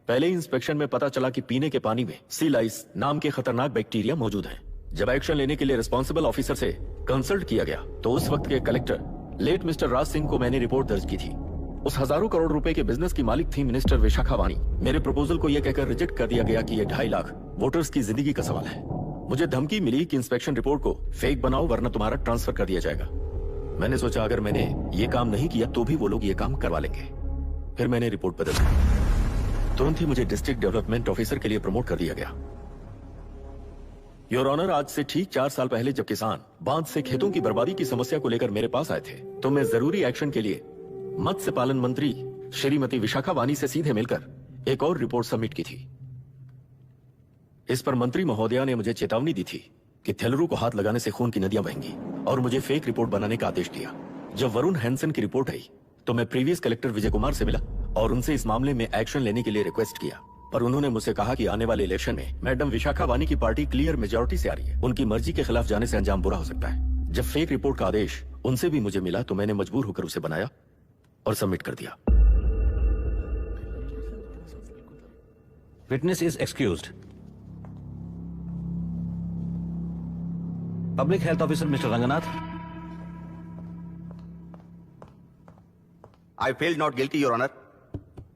पहले ही इंस्पेक्शन में पता चला कि पीने के पानी में सी लाइस नाम के खतरनाक बैक्टीरिया मौजूद हैं। जब एक्शन लेने के लिए रिस्पॉन्सिबल ऑफिसर से कंसल्ट किया गया तो उस वक्त के collector late mister Raj Singh को मैंने रिपोर्ट दर्ज की थी। उस हजारों करोड़ रुपए के बिजनेस की मालिक थी मिनिस्टर विशाखा वानी। मेरे प्रपोजल को यह कहकर रिजेक्ट कर दिया गया कि यह 2.5 लाख वोटर्स की जिंदगी का सवाल है। मुझे धमकी मिली कि इंस्पेक्शन रिपोर्ट को फेक बनाओ वरना तुम्हारा ट्रांसफर कर दिया जाएगा। मैंने सोचा अगर मैंने ये काम नहीं किया तो भी वो लोग ये काम करवा लेंगे। फिर मैंने रिपोर्ट बदल दी। तुरंत ही मुझे डिस्ट्रिक्ट डेवलपमेंट ऑफिसर के लिए प्रमोट कर दिया गया। योर ऑनर, आज से ठीक 4 साल पहले जब किसान बांध से खेतों की बर्बादी की समस्या को लेकर मेरे पास आए थे तो मैं जरूरी एक्शन के लिए मत्स्य पालन मंत्री श्रीमती विशाखा वानी से सीधे मिलकर एक और रिपोर्ट सबमिट की थी। इस पर मंत्री महोदया ने मुझे चेतावनी दी थी कि थेलरू को हाथ लगाने से खून की नदियां बहेंगी और मुझे फेक रिपोर्ट बनाने का आदेश दिया। जब वरुण हैंसन की रिपोर्ट आई तो मैं प्रीवियस कलेक्टर विजय कुमार से मिला और उनसे इस मामले में एक्शन लेने के लिए रिक्वेस्ट किया, पर उन्होंने मुझसे कहा कि आने वाले इलेक्शन में मैडम विशाखा वानी की पार्टी क्लियर मेजॉरिटी से आ रही है, उनकी मर्जी के खिलाफ जाने से अंजाम बुरा हो सकता है। जब फेक रिपोर्ट का आदेश उनसे भी मुझे मिला तो मैंने मजबूर होकर उसे बनाया और सबमिट कर दिया। Witness is excused. Public health officer mister Ranganath. I feel not guilty your honour.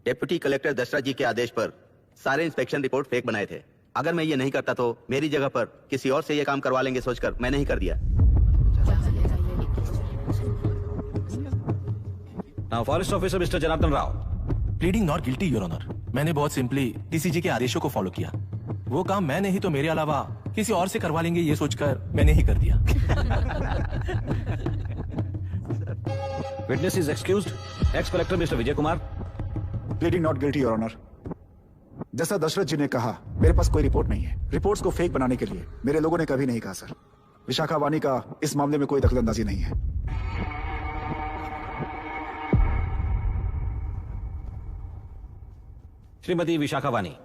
Deputy collector Dashrath ji के आदेश पर सारे इंस्पेक्शन रिपोर्ट फेक बनाए थे। अगर मैं ये नहीं करता तो मेरी जगह पर किसी और से ये काम करवा लेंगे सोचकर मैंने ही कर दिया। Now forest officer mister Janardhan Rao. Pleading not guilty your honour. मैंने बहुत सिंपली डीसीजी के आदेशों को फॉलो किया। वो काम मैं नहीं तो मेरे अलावा किसी और से करवा लेंगे ये सोचकर मैंने ही कर दिया। Witness is excused. Ex collector mister Vijay Kumar. Pleading not guilty your honour. जैसा दशरथ जी ने कहा मेरे पास कोई रिपोर्ट नहीं है। रिपोर्ट्स को फेक बनाने के लिए मेरे लोगों ने कभी नहीं कहा सर। विशाखा वानी का इस मामले में कोई दखलंदाजी नहीं है। Shrimati Vishakha Vani.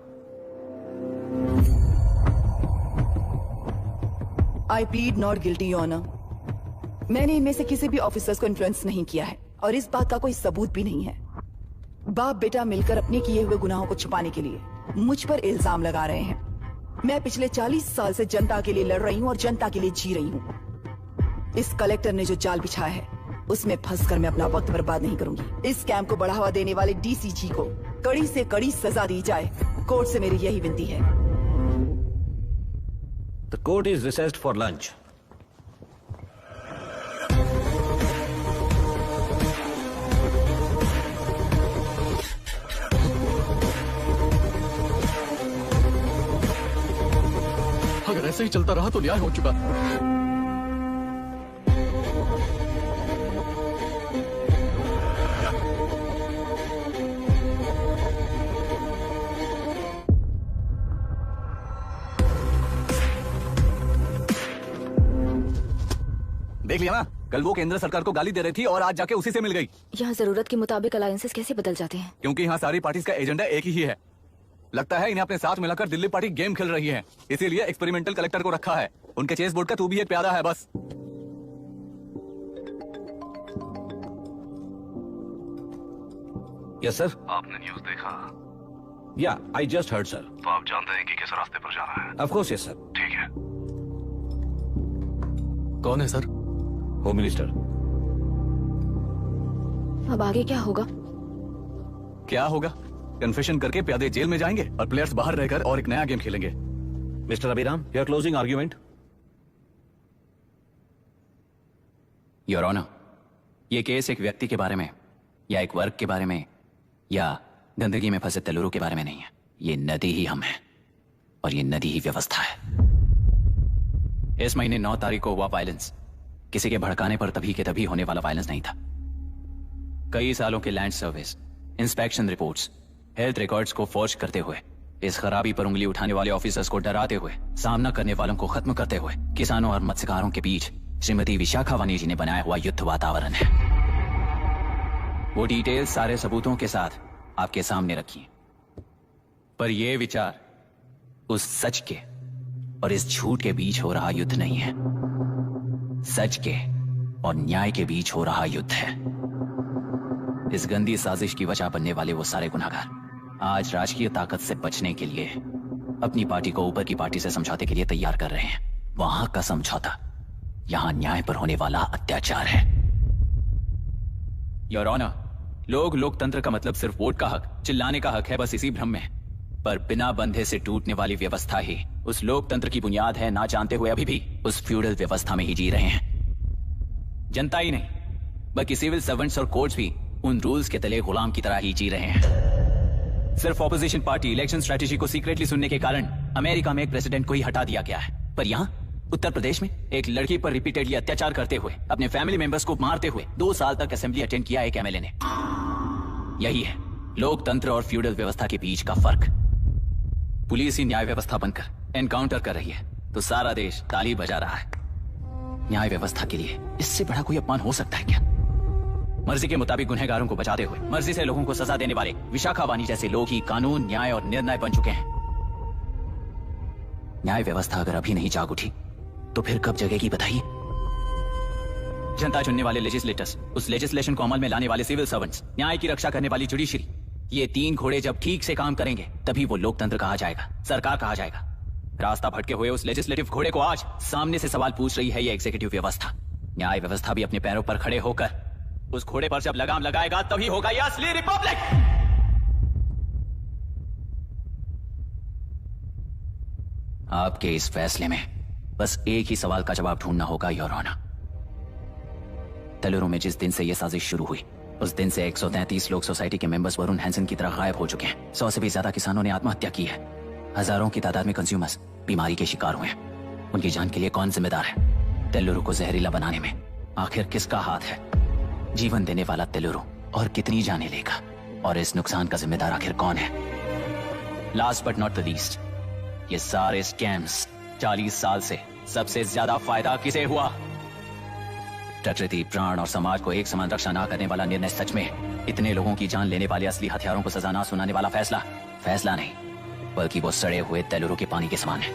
I plead not guilty your honour. मैंने इनमें से किसी भी ऑफिसर्स को इन्फ्लुएंस नहीं किया है और इस बात का कोई सबूत भी नहीं है। बाप बेटा मिलकर अपने किए हुए गुनाहों को छुपाने के लिए मुझ पर इल्जाम लगा रहे हैं। मैं पिछले 40 साल से जनता के लिए लड़ रही हूँ और जनता के लिए जी रही हूँ। इस कलेक्टर ने जो जाल बिछाया है उसमें फंसकर मैं अपना वक्त बर्बाद नहीं करूंगी। इस कैंप को बढ़ावा देने वाले डीसीजी को कड़ी से कड़ी सजा दी जाए। कोर्ट से मेरी यही विनती है। The court is richest for lunch. अगर ऐसे ही चलता रहा तो न्याय हो चुका। देख लिया ना, कल वो केंद्र सरकार को गाली दे रही थी और आज जाके उसी से मिल गई। यहाँ जरूरत के मुताबिक अलायंसेस कैसे बदल जाते हैं? क्योंकि यहाँ सारी पार्टीज का एजेंडा एक ही है। लगता है इन्हें अपने साथ मिलाकर दिल्ली पार्टी गेम खेल रही है, इसीलिए एक्सपेरिमेंटल कलेक्टर को रखा है। उनके चेस बोर्ड का तू भी एक प्यादा है बस। Yes sir. आपने न्यूज़ देखा? या आई जस्ट हर्ड सर। तो आप जानते हैं कि किस रास्ते पर जा रहा है? Of course yes sir. ठीक है। कौन है सर? Home minister. अब आगे क्या होगा? क्या होगा? कन्फेशन करके प्यादे जेल में जाएंगे और प्लेयर्स बाहर रहकर और एक नया गेम खेलेंगे। Mister Abhiram, your closing argument. Your honour, ये केस एक व्यक्ति के बारे में या एक वर्ग के बारे में या गंदगी में फंसे तेलुरु के बारे में नहीं है। ये नदी ही हम हैं और ये नदी ही व्यवस्था है। इस महीने 9 तारीख को हुआ वायलेंस किसी के भड़काने पर तभी के तभी होने वाला वायलेंस नहीं था। कई सालों के land service, inspection reports, health records को फॉर्ज करते हुए, इस खराबी पर उंगली उठाने वाले ऑफिसर्स को डराते हुए, सामना करने वालों को खत्म करते हुए किसानों और मत्स्यकारों के बीच श्रीमती विशाखा वानी जी ने बनाया हुआ युद्ध वातावरण है। वो डिटेल्स सारे सबूतों के साथ आपके सामने रखिए, पर यह विचार उस सच के और इस झूठ के बीच हो रहा युद्ध नहीं है, सच के और न्याय के बीच हो रहा युद्ध है। इस गंदी साजिश की वजह बनने वाले वो सारे गुनहगार आज राजकीय ताकत से बचने के लिए अपनी पार्टी को ऊपर की पार्टी से समझौते के लिए तैयार कर रहे हैं। वहां का समझौता यहां न्याय पर होने वाला अत्याचार है। योर ऑनर, लोग लोकतंत्र का मतलब सिर्फ वोट का हक, चिल्लाने का हक है, बस इसी भ्रम में है। पर बिना बंधे से टूटने वाली व्यवस्था ही उस लोकतंत्र की बुनियाद है, ना जानते हुए अभी भी उस फ्यूडल व्यवस्था में ही जी रहे हैं। जनता ही नहीं बल्कि सिविल सर्वेंट्स और कोर्ट्स भी उन रूल्स के तले गुलाम की तरह ही जी रहे हैं। सिर्फ ऑपोजिशन पार्टी इलेक्शन स्ट्रेटेजी को सीक्रेटली सुनने के कारण अमेरिका में एक प्रेसिडेंट को ही हटा दिया गया है, पर यहां उत्तर प्रदेश में एक लड़की पर रिपीटेडली अत्याचार करते हुए, अपने फैमिली मेंबर्स को मारते हुए 2 साल तक असेंबली अटेंड किया एक एमएलए ने। यही है लोकतंत्र और फ्यूडल व्यवस्था के बीच का फर्क। पुलिस ही न्याय व्यवस्था बनकर एनकाउंटर कर रही है तो सारा देश ताली बजा रहा है। न्याय व्यवस्था के लिए इससे बड़ा कोई अपमान हो सकता है क्या? मर्जी के मुताबिक गुनहगारों को बचाते हुए मर्जी से लोगों को सजा देने वाले विशाखा वानी जैसे लोग ही कानून, न्याय और निर्णय बन चुके हैं। न्याय व्यवस्था अगर अभी नहीं जाग उठी तो फिर कब जगेगी बताइए? जनता चुनने वाले लेजिस्लेटर्स, उस लेजिस्लेशन को अमल में लाने वाले सिविल सर्वेंट्स, न्याय की रक्षा करने वाली जुडिशरी, ये 3 घोड़े जब ठीक से काम करेंगे तभी वो लोकतंत्र कहा जाएगा, सरकार कहा जाएगा। रास्ता भटके हुए उस लेजिस्लेटिव घोड़े को आज सामने से सवाल पूछ रही है ये एग्जीक्यूटिव व्यवस्था। न्याय व्यवस्था भी अपने पैरों पर खड़े होकर उस घोड़े पर जब लगाम लगाएगा तभी होगा ये असली रिपब्लिक। आपके इस फैसले में बस एक ही सवाल का जवाब ढूंढना होगा योर ऑनर। तेलुरु में जिस दिन से यह साजिश शुरू हुई उस दिन से 133 लोग सोसाइटी के मेंबर्स वरुण हैंसन की तरह गायब हो चुके हैं। 100 से भी ज्यादा किसानों ने आत्महत्या की है। हजारों की तादाद में कंज्यूमर्स बीमारी के शिकार हुए हैं। उनकी जान के लिए कौन जिम्मेदार है? तेलुरु को जहरीला बनाने में आखिर किसका हाथ है? जीवन देने वाला तेलुरु और कितनी जाने लेगा? और इस नुकसान का जिम्मेदार आखिर कौन है? Last but not the least, ये सारे स्कैम्स 40 साल से सबसे ज्यादा फायदा किसे हुआ? प्रकृति, प्राण और समाज को एक समान रक्षा ना करने वाला निर्णय सच में इतने लोगों की जान लेने वाले असली हथियारों को सजा ना सुनाने वाला फैसला नहीं बल्कि वो सड़े हुए तेलुरु के पानी के समान है।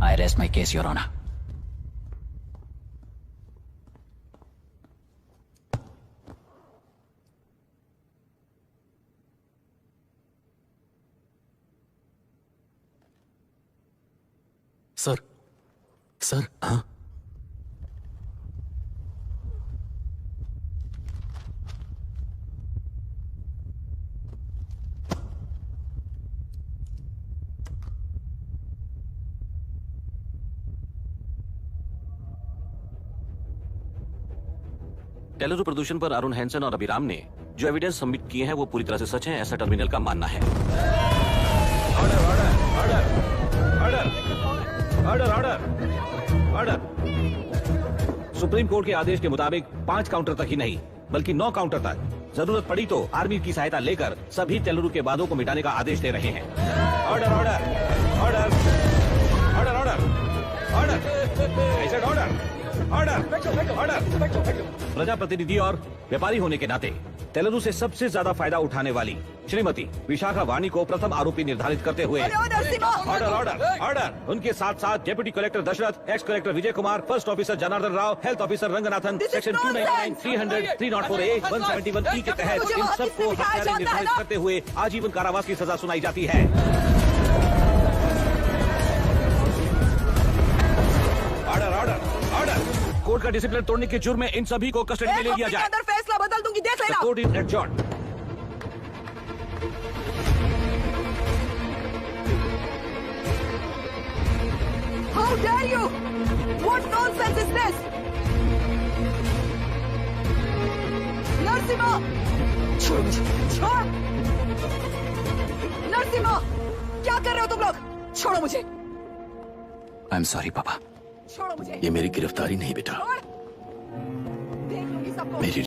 I rest my case your honour. Sir, हाँ, तेलुरु प्रदूषण पर अरुण हैंसन और अभिराम ने जो एविडेंस सबमिट किए हैं वो पूरी तरह से सच है, ऐसा टर्मिनल का मानना है। ऑर्डर। सुप्रीम कोर्ट के आदेश के मुताबिक 5 काउंटर तक ही नहीं बल्कि 9 काउंटर तक जरूरत पड़ी तो आर्मी की सहायता लेकर सभी तेलुरु के वादों को मिटाने का आदेश दे रहे हैं। Order order order order order order order. प्रजाप्रतिनिधि और व्यापारी होने के नाते तेलुरु से सबसे ज्यादा फायदा उठाने वाली श्रीमती विशाखा वानी को प्रथम आरोपी निर्धारित करते हुए ऑर्डर ऑर्डर ऑर्डर। उनके साथ साथ deputy collector Dashrath, ex collector Vijay Kumar, first officer Janardhan Rao, health officer Ranganathan, section 299, 300, 304A, 171E के तहत इन सबको हत्यारे निर्धारित करते हुए आजीवन कारावास की सजा सुनाई जाती है। Order order order. कोर्ट का डिसिप्लिन तोड़ने के जुर्म में इन सभी को कस्टडी में ले लिया जाए। अंदर फैसला बदल दूंगी, देख लेना। Court is adjourned. How dare you? What nonsense is this? Narasimha, छोड़ मुझे, छोड़। नरसिम्हा, क्या कर रहे हो तुम लोग? छोड़ो मुझे। आई एम सॉरी पापा। छोड़ो मुझे। ये मेरी गिरफ्तारी नहीं बेटा, देख लूंगी सबको। मेरी